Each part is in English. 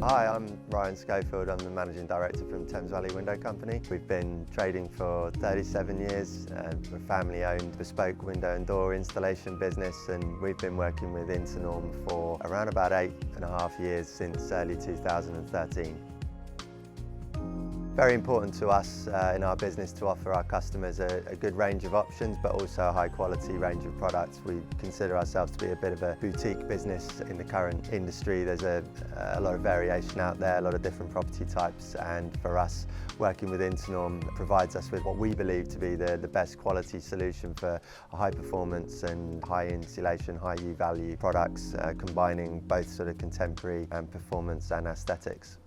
Hi, I'm Ryan Schofield. I'm the Managing Director from Thames Valley Window Company. We've been trading for 37 years. We're a family-owned bespoke window and door installation business, and we've been working with Internorm for around about 8.5 years, since early 2013. Very important to us in our business to offer our customers a good range of options, but also a high quality range of products. We consider ourselves to be a bit of a boutique business in the current industry. There's a lot of variation out there, a lot of different property types, and for us, working with Internorm provides us with what we believe to be the best quality solution for high performance and high insulation, high U-value products, combining both sort of contemporary and performance and aesthetics.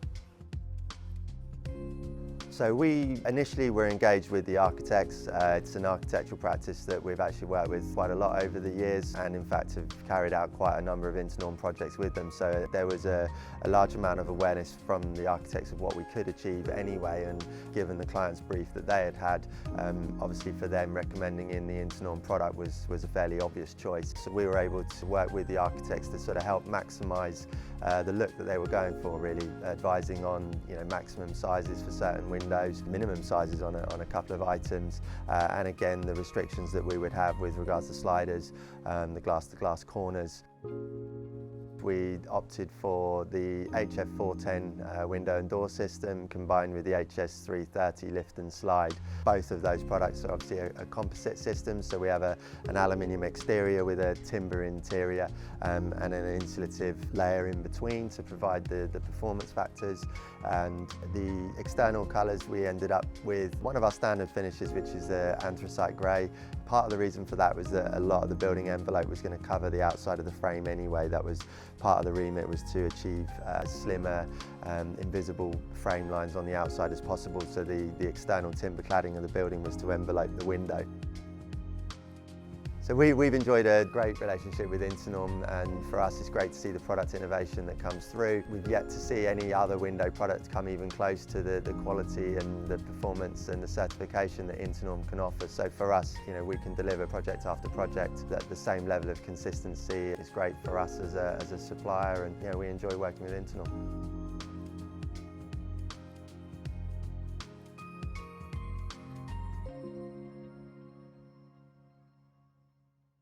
So we initially were engaged with the architects. It's an architectural practice that we've actually worked with quite a lot over the years, and in fact have carried out quite a number of Internorm projects with them. So there was a large amount of awareness from the architects of what we could achieve anyway, and given the client's brief that they had, obviously for them recommending in the Internorm product was a fairly obvious choice. So we were able to work with the architects to sort of help maximise the look that they were going for, really advising on maximum sizes for certain windows, minimum sizes on a couple of items, and again the restrictions that we would have with regards to sliders, the glass-to-glass corners. We opted for the HF410 window and door system combined with the HS330 lift and slide. Both of those products are obviously a composite system, so we have an aluminium exterior with a timber interior and an insulative layer in between to provide the performance factors. And the external colours, we ended up with one of our standard finishes, which is the anthracite grey. Part of the reason for that was that a lot of the building envelope was going to cover the outside of the frame anyway. That was part of the remit, was to achieve slimmer, invisible frame lines on the outside as possible. So the external timber cladding of the building was to envelope the window. So we've enjoyed a great relationship with Internorm, and for us it's great to see the product innovation that comes through. We've yet to see any other window product come even close to the quality and the performance and the certification that Internorm can offer. So for us, we can deliver project after project at the same level of consistency. It's great for us as a supplier, and we enjoy working with Internorm.